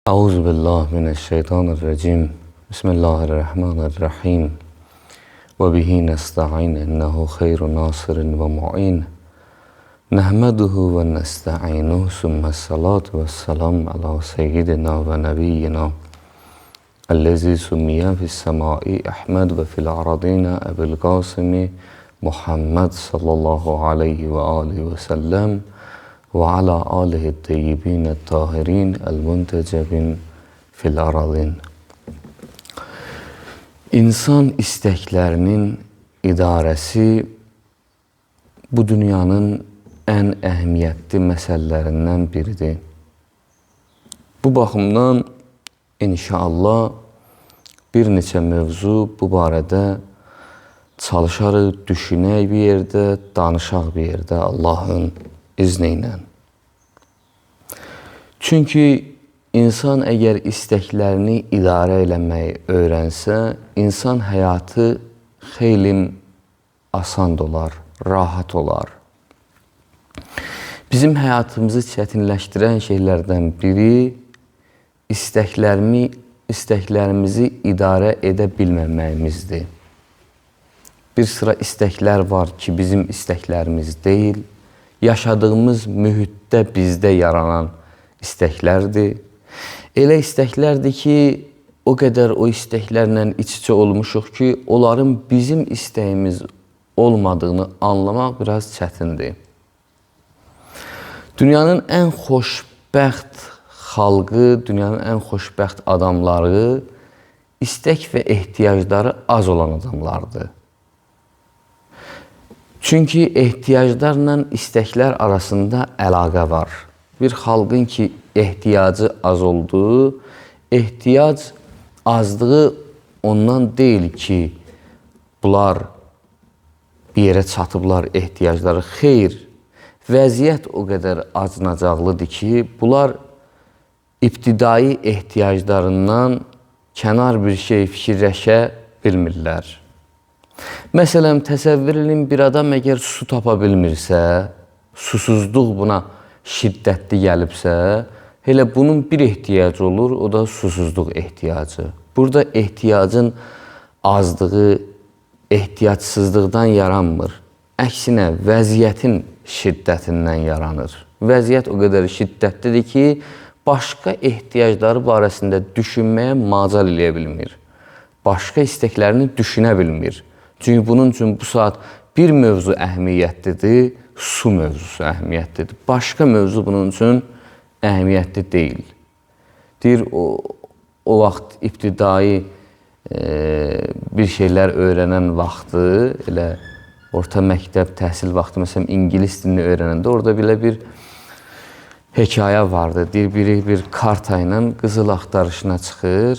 Euzubillahimineşşeytanirracim. Bismillahirrahmanirrahim. Ve bihi nesta'in innehu hayrun nasirin ve mu'in. Nehmeduhu ve nesta'inuhu summassalatu vesselam ala seyyidina ve nebiyyina. Ellezi summiya fissemai Ahmed ve fil aradina Ebu'l Kasimi Muhammed sallallahu aleyhi ve alihi ve sellem ve ala alihi teyyibin tahirin el-muntecebin fil aradin. İnsan isteklerinin idaresi bu dünyanın en əhəmiyyətli məsələlərindən biridir. Bu baxımdan inşallah bir neçə mövzu bu barədə çalışarıq, düşünək bir yerdə, danışaq bir yerdə Allahın izni ilə. Çünki insan əgər istəklərini idarə eləməyi öyrənsə, insan həyatı xeyli asan olar, rahat olar. Bizim həyatımızı çətinləşdirən şeylərdən biri istəklərimizi idarə edə bilməməyimizdir. Bir sıra istəklər var ki, bizim istəklərimiz deyil, yaşadığımız mühitdə bizdə yaranan istəklərdir. Elə istəklərdir ki, o qədər o istəklərlə iç-içə olmuşuq ki, onların bizim istəyimiz olmadığını anlamaq biraz çətindir. Dünyanın ən xoşbəxt xalqı, dünyanın ən xoşbəxt adamları istək və ehtiyacları az olan adamlardır. Çünki ehtiyaclarla istəklər arasında əlaqə var. Bir xalqın ki, ehtiyacı az olduğu, ehtiyac azlığı ondan deyil ki, bunlar bir yerə çatıblar ehtiyacları. Xeyr, vəziyyət o qədər acınacaqlıdır ki, bunlar ibtidai ehtiyaclarından kənar bir şey fikirləşə bilmirlər. Məsələn, təsəvvür edin, bir adam əgər su tapa bilmirsə, susuzluq buna şiddətli gəlibsə, elə bunun bir ehtiyacı olur, o da susuzluq ehtiyacı. Burada ehtiyacın azlığı ehtiyacsızlıqdan yaranmır. Əksinə, vəziyyətin şiddətindən yaranır. Vəziyyət o qədər şiddətlidir ki, başqa ehtiyacları barəsində düşünməyə macal eləyə bilmir. Başqa istəklərini düşünə bilmir. Çünki bunun üçün bu saat bir mövzu əhəmiyyətlidir, su mövzusu əhəmiyyətlidir. Başqa mövzu bunun üçün əhəmiyyətli deyil. Deyir, o vaxt ibtidai bir şeylər öyrənən vaxtı, elə orta məktəb təhsil vaxtı, məsələn, ingilis dilini öyrənəndə orada belə bir hekayə vardı. Deyir, biri bir karta ilə qızıl axtarışına çıxır,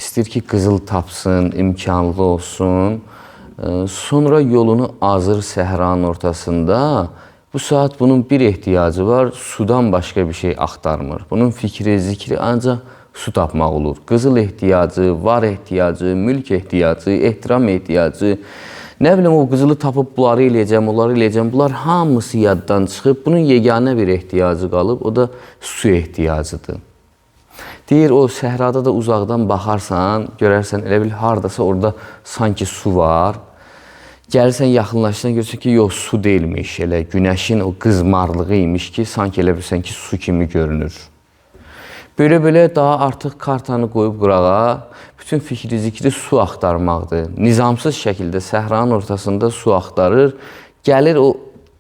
istəyir ki, qızıl tapsın, imkanlı olsun. Sonra yolunu azır səhranın ortasında. Bu saat bunun bir ehtiyacı var, sudan başqa bir şey axtarmır. Bunun fikri, zikri ancaq su tapmaq olur. Qızıl ehtiyacı, var ehtiyacı, mülk ehtiyacı, ehtiram ehtiyacı, nə bilim, o qızılı tapıb bunları eləyəcəm, onları eləyəcəm. Bunlar hamısı yaddan çıxıb, bunun yeganə bir ehtiyacı qalıb, o da su ehtiyacıdır. Deyir, o səhrada da uzaqdan baxarsan, görərsən, elə bil, haradasa orada sanki su var. Gəlirsən, yaxınlaşsan, görürsən ki, yox, su deyilmiş, elə günəşin o qızmarlığı imiş ki, sanki elə bilsən ki, su kimi görünür. Belə-belə daha artıq kartanı qoyub qırağa, bütün fikri, zikri su axtarmaqdır. Nizamsız şəkildə səhranın ortasında su axtarır, gəlir o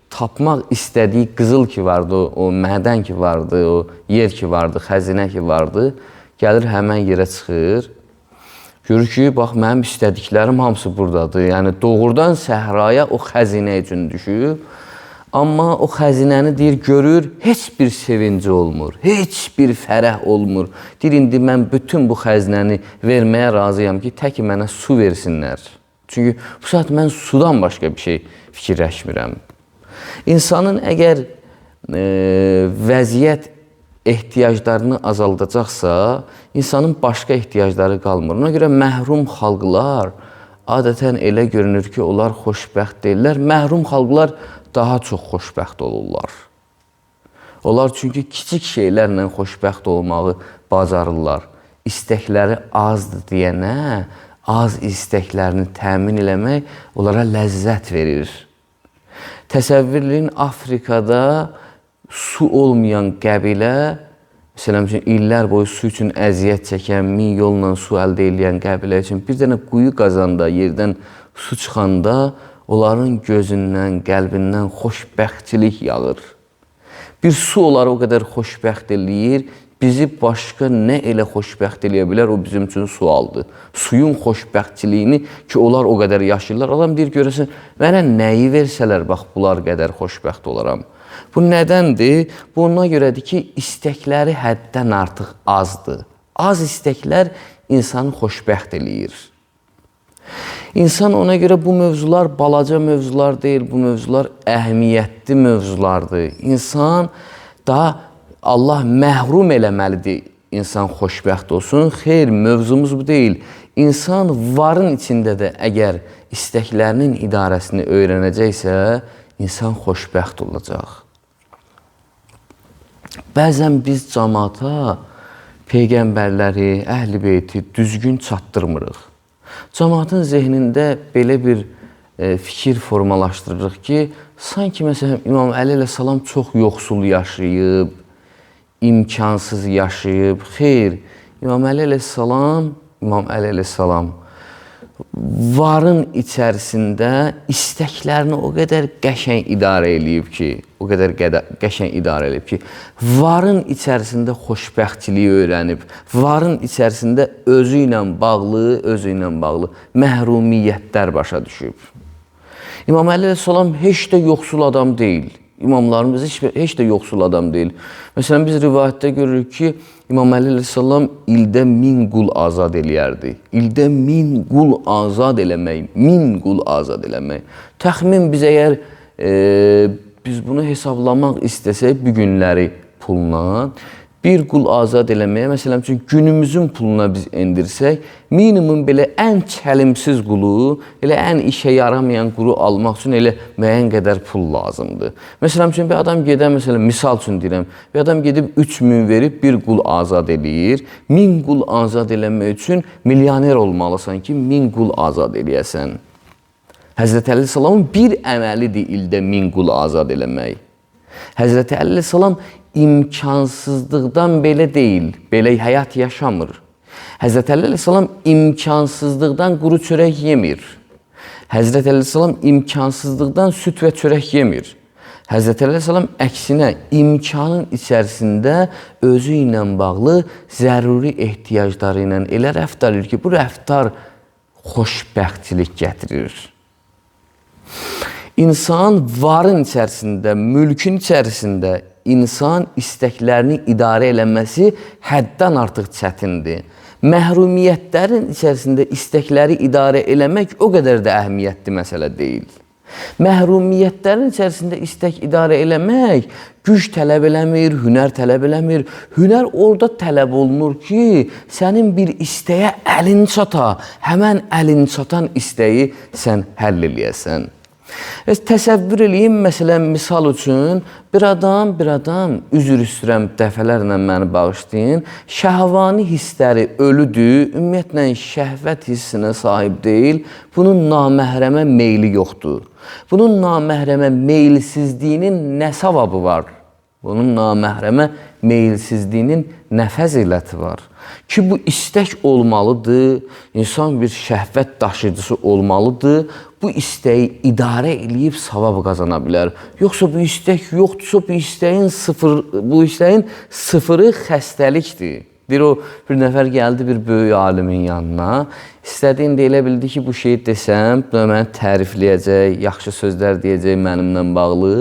tapmaq istədiyi qızıl ki vardı, o mədən ki vardı, o yer ki vardı, xəzinə ki vardı, gəlir həmən yerə çıxır. Görür ki, bax, mənim istədiklərim hamısı buradadır. Yəni, doğrudan səhraya o xəzinə üçün düşüb. Amma o xəzinəni deyir, görür, heç bir sevinci olmur, heç bir fərəh olmur. Deyir, indi mən bütün bu xəzinəni verməyə razıyam ki, tək mənə su versinlər. Çünki bu saat mən sudan başqa bir şey fikirləşmirəm. İnsanın əgər vəziyyət ehtiyaclarını azaldacaqsa, insanın başqa ehtiyacları qalmır. Ona görə məhrum xalqlar adətən elə görünür ki, onlar xoşbəxt deyirlər. Məhrum xalqlar daha çox xoşbəxt olurlar. Onlar çünki kiçik şeylərlə xoşbəxt olmağı bacarırlar. İstəkləri azdır deyənə, az istəklərini təmin eləmək onlara ləzzət verir. Təsəvvürləyin Afrikada su olmayan qəbilə, məsələn, illər boyu su üçün əziyyət çəkən, 1000 yolla su əldə edən qəbilə üçün bir dənə quyu qazanda, yerdən su çıxanda onların gözündən, qəlbindən xoşbəxtçilik yağır. Bir su onları o qədər xoşbəxt eləyir, bizi başqa nə elə xoşbəxt eləyə bilər, o bizim üçün sualdır. Suyun xoşbəxtçiliyini ki, onlar o qədər yaşayırlar. Adam deyir, görəsən, mənə nəyi versələr, bax, bunlar qədər xoşbəxt olaram. Bu nədəndir? Bu ona görədir ki, istəkləri həddən artıq azdır. Az istəklər insanı xoşbəxt eləyir. İnsan ona görə bu mövzular balaca mövzular deyil, bu mövzular əhəmiyyətli mövzulardır. İnsan daha Allah məhrum eləməlidir, insan xoşbəxt olsun. Xeyr, mövzumuz bu deyil. İnsan varın içində də əgər istəklərinin idarəsini öyrənəcəksə, insan xoşbəxt olacaq. Bəzən biz cəmaata peyğəmbərləri, əhl-i beyti düzgün çatdırmırıq. Cəmaatın zehnində belə bir fikir formalaşdırırıq ki, sanki məsələn İmam Əli əleyhissalam çox yoxsul yaşayıb, imkansız yaşayıb. Xeyr, İmam Əli əleyhissalam varın içərisində istəklərini o qədər qəşəng idarə eləyib ki, varın içərisində xoşbəxtçiliyi öyrənib, varın içərisində özü ilə bağlı məhrumiyyətlər başa düşüb. İmam Əli əleyhissalam heç də yoxsul adam deyil. İmamlarımız heç də yoxsul adam deyil. Məsələn, biz rivayətdə görürük ki, İmam Əli əleyhissalam ildə 1000 qul azad eləyərdi. İldə 1000 qul azad eləmək. Təxmin biz əgər biz bunu hesablamaq istəsək bu günləri pulla, bir qul azad eləməyə, məsələn üçün günümüzün puluna biz endirsək, minimum belə ən kəlimsiz qulu, elə ən işə yaramayan qulu almaq üçün elə müəyyən qədər pul lazımdır. Məsələn üçün bir adam gedən, məsələn, misal üçün deyirəm, bir adam gedib 3000 verib bir qul azad eləyir. 1000 qul azad eləmək üçün milyoner olmalısan ki, 1000 qul azad eləyəsən. Həzrəti Əli əleyhissalamın bir əməlidir ildə 1000 qul azad eləmək. Həzrəti Əli əleyhissalam imkansızlıqdan belə deyil, belə həyat yaşamır. Həzrəti Əli əleyhissalam imkansızlıqdan quru çörək yemir. Həzrəti Əli əleyhissalam imkansızlıqdan süt və çörək yemir. Həzrəti Əli əleyhissalam əksinə imkanın içərisində özü ilə bağlı zəruri ehtiyacları ilə elə rəftar edir ki, bu rəftar xoşbəxtçilik gətirir. İnsan varın içərisində, mülkün içərisində insan istəklərini idarə eləməsi həddən artıq çətindir. Məhrumiyyətlərin içərisində istəkləri idarə eləmək o qədər də əhəmiyyətli məsələ deyil. Məhrumiyyətlərin içərisində istək idarə eləmək güc tələb eləmir, hünər tələb eləmir. Hünər orada tələb olunur ki, sənin bir istəyə əlin çata, həmən əlin çatan istəyi sən həll eləyəsən. Təsəvvür eləyin, məsələn, misal üçün, bir adam, üzr istəyirəm, dəfələrlə məni bağışlayın, şəhvani hissləri ölüdür, ümumiyyətlə şəhvət hissinə sahib deyil, bunun naməhrəmə meyli yoxdur. Bunun naməhrəmə meylsizliyinin nə savabı var? Bunun naməhrəmə meylsizliyinin nə fəziləti var? Ki, bu istək olmalıdır, insan bir şəhvət daşıyıcısı olmalıdır, bu istəyi idarə eləyib savab qazana bilər. Yoxsa bu istək yoxdursa, bu istəyin sıfırı xəstəlikdir. Bir nəfər gəldi bir böyük alimin yanına, istədiyini elə bildi ki, bu şeyi desəm, məni tərifləyəcək, yaxşı sözlər deyəcək mənimlə bağlı.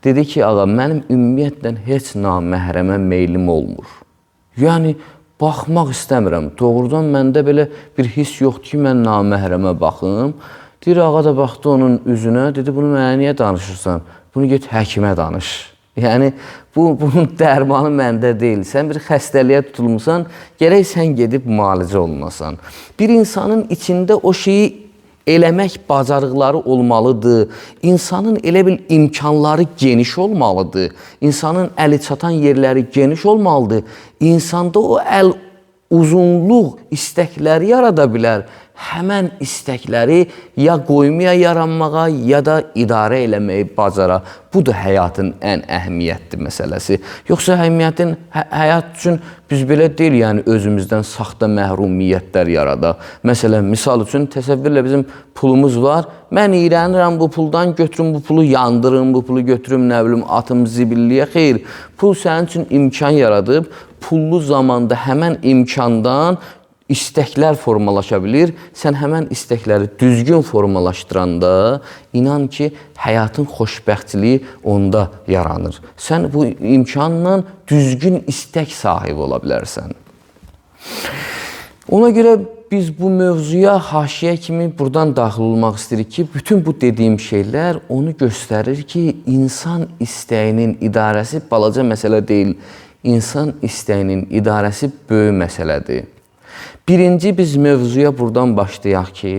Dedi ki, ağa, mənim ümumiyyətlə heç naməhrəmə meylim olmur. Yəni, baxmaq istəmirəm. Doğrudan məndə belə bir hiss yoxdur ki, mən naməhrəmə baxım. Deyir, ağa da baxdı onun üzünə, dedi, bunu mənə niyə danışırsan? Bunu get həkimə danış. Yəni, bunun dərmanı məndə deyil. Sən bir xəstəliyə tutulmusan, gərək sən gedib müalicə olmasan. Bir insanın içində o şeyi eləmək bacarıqları olmalıdır. İnsanın elə bil imkanları geniş olmalıdır. İnsanın əli çatan yerləri geniş olmalıdır. İnsanda o əl uzunluq istəkləri yarada bilər. Həmən istəkləri ya qoymaya yaranmağa, ya da idarə eləməyi bacara. Bu da həyatın ən əhəmiyyətli məsələsi. Yoxsa həyat üçün biz belə deyil, yəni özümüzdən saxta məhrumiyyətlər yarada. Məsələn, misal üçün təsəvvürlə bizim pulumuz var. Mən iyrənirəm bu puldan, götürüm bu pulu yandırım, bu pulu götürüm, nə bilim, atım zibilliyə. Xeyr, pul sənin üçün imkan yaradıb. Pullu zamanda həmən imkandan istəklər formalaşa bilir. Sən həmən istəkləri düzgün formalaşdıranda, inan ki, həyatın xoşbəxtçiliyi onda yaranır. Sən bu imkanla düzgün istək sahibi ola bilərsən. Ona görə biz bu mövzuya haşiyə kimi buradan daxil olmaq istəyirik ki, bütün bu dediyim şeylər onu göstərir ki, insan istəyinin idarəsi balaca məsələ deyil. İnsan istəyinin idarəsi böyük məsələdir. Birinci biz mövzuya buradan başlayaq ki,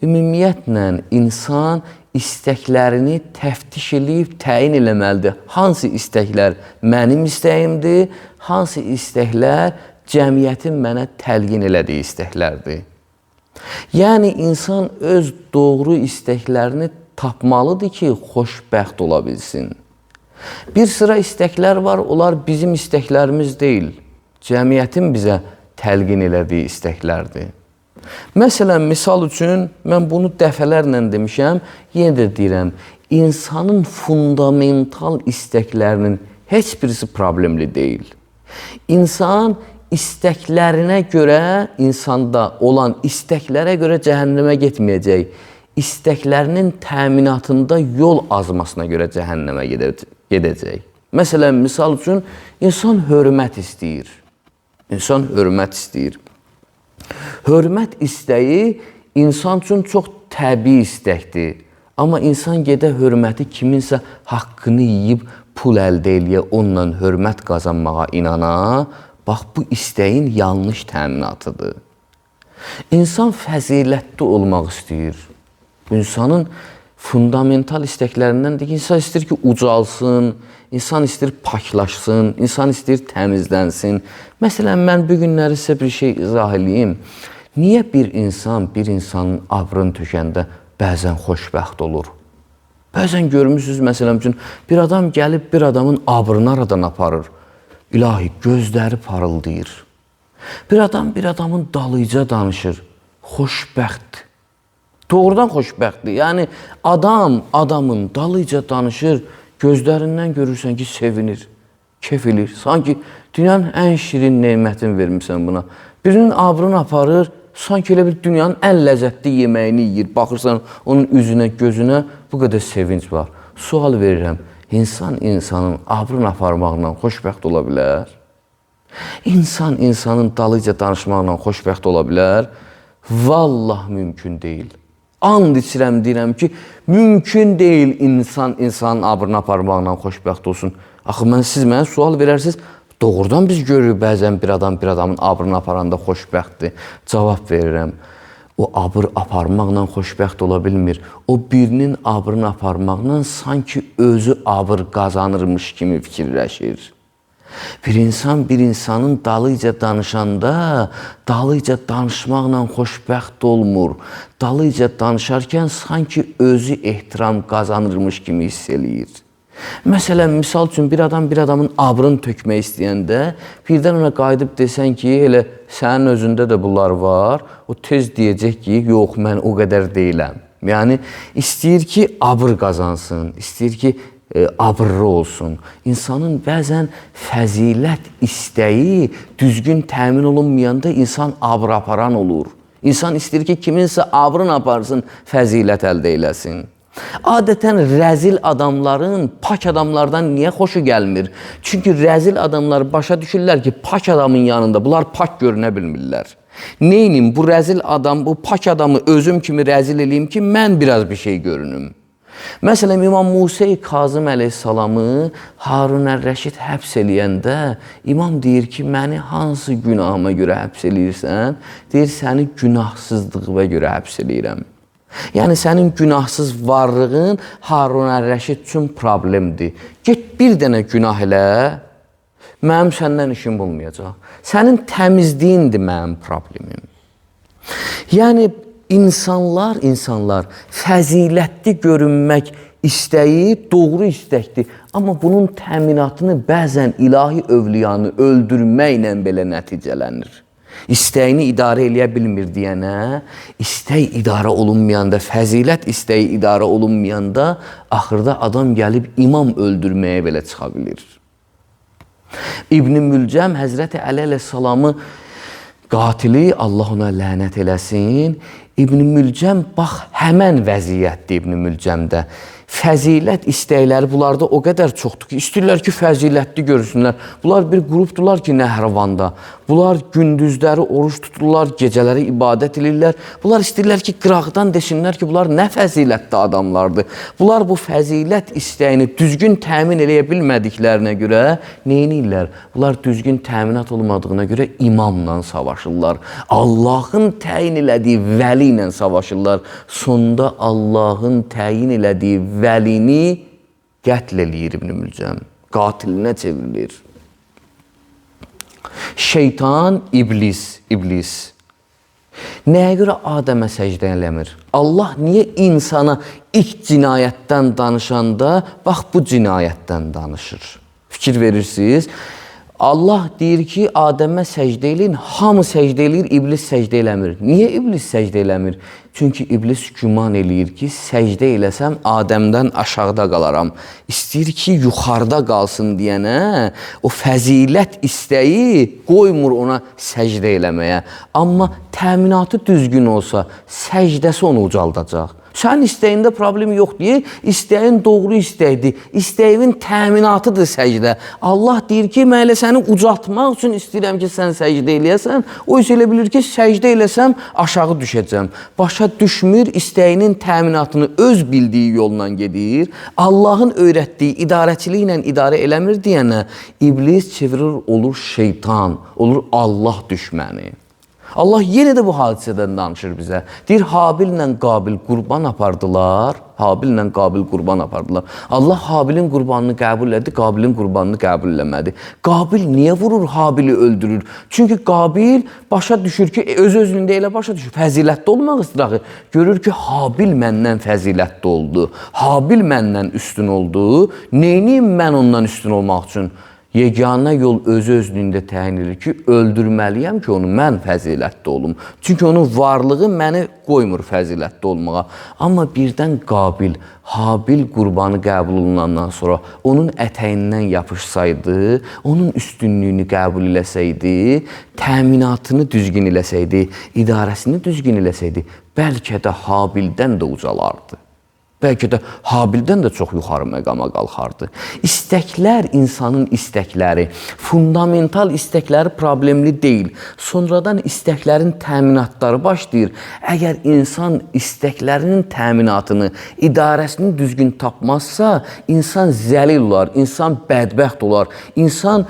ümumiyyətlə insan istəklərini təftiş edib təyin eləməlidir. Hansı istəklər mənim istəyimdir, hansı istəklər cəmiyyətin mənə təlqin elədiyi istəklərdir. Yəni, insan öz doğru istəklərini tapmalıdır ki, xoşbəxt ola bilsin. Bir sıra istəklər var, onlar bizim istəklərimiz deyil, cəmiyyətin bizə təlqin elədiyi istəklərdir. Məsələn, misal üçün, mən bunu dəfələrlə demişəm, yenə də deyirəm, insanın fundamental istəklərinin heç birisi problemli deyil. İnsan istəklərinə görə, insanda olan istəklərə görə cəhənnəmə getməyəcək. İstəklərinin təminatında yol azmasına görə cəhənnəmə gedəcək. Məsələn, misal üçün, insan hörmət istəyir. İnsan hörmət istəyir. Hörmət istəyi insan üçün çox təbii istəkdir. Amma insan gedə hörməti kiminsə haqqını yiyib pul əldə eləyə, onunla hörmət qazanmağa inana, bax, bu istəyin yanlış təminatıdır. İnsan fəzilətli olmaq istəyir. İnsanın fundamental istəklərindəndir ki, insan istəyir ki, ucalsın, insan istəyir paklaşsın, insan istəyir təmizlənsin. Məsələn, mən bu günləri sizə bir şey izah edeyim. Niyə bir insanın abrını tökəndə bəzən xoşbəxt olur? Bəzən görmüsünüz, məsələn üçün, bir adam gəlib bir adamın abrını aradan aparır. İlahi, gözləri parıldayır. Bir adam bir adamın dalıca danışır. Xoşbəxt. Doğrudan xoşbəxtdir. Yəni, adam adamın dalıca danışır, gözlərindən görürsən ki, sevinir, kef edir. Sanki dünyanın ən şirin neymətini vermişsən buna. Birinin abrını aparır, sanki elə bir dünyanın ən ləzzətli yeməyini yiyir. Baxırsan onun üzünə, gözünə, bu qədər sevinç var. Sual verirəm, insan insanın abrını aparmaqla xoşbəxt ola bilər? İnsan insanın dalıca danışmaqla xoşbəxt ola bilər? Vallah mümkün deyil. And içirəm, deyirəm ki, mümkün deyil insan insanın abrını aparmaqla xoşbəxt olsun. Axı, siz mənə sual verərsiniz, doğrudan biz görürük bəzən bir adamın abrını aparanda xoşbəxtdir. Cavab verirəm, o abr aparmaqla xoşbəxt ola bilmir. O birinin abrını aparmaqla sanki özü abr qazanırmış kimi fikirləşir. Bir insanın dalıca danışanda, dalıca danışmaqla xoşbəxt olmur. Dalıca danışarkən sanki özü ehtiram qazanırmış kimi hiss eləyir. Məsələn, misal üçün, bir adamın abrını tökmək istəyəndə, birdən ona qayıdıb desən ki, elə sənin özündə də bunlar var, o tez deyəcək ki, yox, mən o qədər deyiləm. Yəni, istəyir ki, abr qazansın, istəyir ki, abrlı olsun. İnsanın bəzən fəzilət istəyi düzgün təmin olunmayanda insan abr aparan olur. İnsan istəyir ki, kiminsə abrını aparsın, fəzilət əldə eləsin. Adətən rəzil adamların pak adamlardan niyə xoşu gəlmir? Çünki rəzil adamlar başa düşürlər ki, pak adamın yanında bunlar pak görünə bilmirlər. Neynim, bu rəzil adam, bu pak adamı özüm kimi rəzil eləyim ki, mən biraz bir şey görünüm. Məsələn, İmam Musa-i Kazım əleyhissalamı Harun ər-Rəşid həbs eləyəndə İmam deyir ki, məni hansı günahıma görə həbs eləyirsən? Deyir, səni günahsızlığıma görə həbs eləyirəm. Yəni sənin günahsız varlığın Harun Ər-Rəşid üçün problemdir. Get bir dənə günah elə, mənim səndən işim olmayacaq. Sənin təmizliyindir mənim problemim. Yəni insanlar fəzilətli görünmək istəyi doğru istəkdir. Amma bunun təminatını bəzən ilahi övliyanı öldürməklə belə nəticələnir. İstəyini idarə eləyə bilmir deyənə, istək idarə olunmayanda, fəzilət istəyi idarə olunmayanda, axırda adam gəlib imam öldürməyə belə çıxa bilir. İbn-i Mülcəm Həzrəti Əli əleyhissalamı qatili, Allah ona lənət eləsin, İbn-i Mülcəm bax həmən vəziyyətdir İbn-i Mülcəmdə. Fəzilət istəkləri bunlarda o qədər çoxdur ki, istəyirlər ki, fəzilətli görürsünlər. Bunlar bir qrupdular ki, Nəhravanda. Bunlar gündüzləri oruç tuturlar, gecələri ibadət edirlər. Bunlar istəyirlər ki, qıraqdan desinlər ki, bunlar nə fəzilətli adamlardır. Bunlar bu fəzilət istəyini düzgün təmin eləyə bilmədiklərinə görə neynirlər? Bunlar düzgün təminat olmadığına görə imamla savaşırlar. Allahın təyin elədiyi vəli ilə savaşırlar. Sonda Allahın təyin elədiyi vəlini qətl eləyir İbn-i Mülcəm. Qatilinə çevrilir. Şeytan, iblis. Nəyə görə Adəmə səcdə eləmir? Allah niyə insana ilk cinayətdən danışanda, bax bu cinayətdən danışır? Fikir verirsiniz. Allah deyir ki, Adəmə səcdə eləyin, hamı səcdə eləyir, iblis səcdə eləmir. Niyə iblis səcdə eləmir? Çünki iblis güman eləyir ki, səcdə eləsəm Adəmdən aşağıda qalaram. İstəyir ki, yuxarıda qalsın deyənə, o fəzilət istəyi qoymur ona səcdə eləməyə. Amma təminatı düzgün olsa, səcdəsi onu ucaldacaq. Sənin istəyində problem yoxdur, istəyin doğru istəkdir, istəyin təminatıdır səcdə. Allah deyir ki, mən elə səni ucaltmaq üçün istəyirəm ki, sən səcdə eləyəsən, o isə elə bilir ki, səcdə eləsəm aşağı düşəcəm. Başa düşmür, istəyinin təminatını öz bildiyi yolla gedir, Allahın öyrətdiyi idarəçiliklə idarə eləmir deyənə, iblis çevirir, olur şeytan, olur Allah düşməni. Allah yenə də bu hadisədən danışır bizə. Deyir, Habillə Qabil qurban apardılar. Allah Habilin qurbanını qəbul elədi, Qabilin qurbanını qəbul eləmədi. Qabil niyə vurur, Habili öldürür? Çünki Qabil başa düşür ki, öz-özlüyündə elə başa düşür. Fəzilətli olmaq istirağı. Görür ki, Habil məndən fəzilətli oldu. Habil məndən üstün oldu. Neyniyim mən ondan üstün olmaq üçün? Yeganə yol öz-özlüyündə təyin edir ki, öldürməliyəm ki, onu mən fəzilətli olum. Çünki onun varlığı məni qoymur fəzilətli olmağa. Amma birdən Qabil, Habil qurbanı qəbul olunandan sonra onun ətəyindən yapışsaydı, onun üstünlüyünü qəbul eləsəydi, təminatını düzgün eləsəydi, idarəsini düzgün eləsəydi, bəlkə də Habildən də ucalardı. Bəlkə də Habildən də çox yuxarı məqama qalxardı. İstəklər, insanın istəkləri, fundamental istəkləri problemli deyil. Sonradan istəklərin təminatları başlayır. Əgər insan istəklərinin təminatını, idarəsini düzgün tapmazsa, insan zəlil olar, insan bədbəxt olar, insan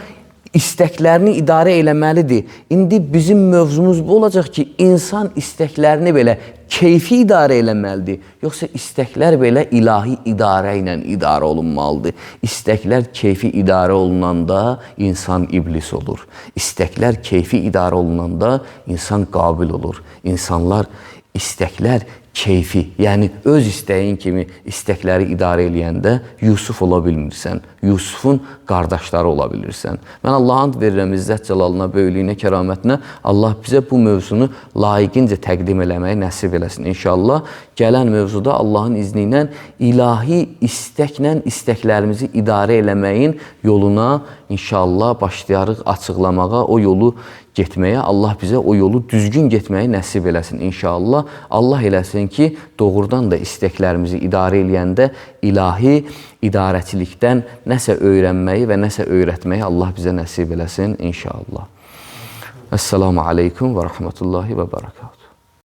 istəklərini idarə eləməlidir. İndi bizim mövzumuz bu olacaq ki, insan istəklərini belə keyfi idarə eləməlidir. Yoxsa istəklər belə ilahi idarə ilə idarə olunmalıdır. İstəklər keyfi idarə olunanda insan iblis olur. İstəklər keyfi idarə olunanda insan Qabil olur. İnsanlar istəklər keyfi, yəni öz istəyin kimi istəkləri idarə eləyəndə Yusuf ola bilmirsən. Yusufun qardaşları ola bilirsən. Mən Allah'a and verirəm İzzət Cəlalına, böyüklüyünə, kəramətinə. Allah bizə bu mövzunu layiqincə təqdim eləməyi nəsib eləsin inşallah. Gələn mövzuda Allahın izni ilə ilahi istəklə istəklərimizi idarə eləməyin yoluna inşallah başlayarıq açıqlamağa, o yolu getməyə, Allah bizə o yolu düzgün getməyi nəsib eləsin inşallah. Allah eləsin ki, doğrudan da istəklərimizi idarə eləyəndə ilahi idarəçilikdən nəsə öyrənməyi və nəsə öyrətməyi Allah bizə nəsib eləsin inşallah. Əssalamu aleykum və rəhmətullahi və bərəkatuhu.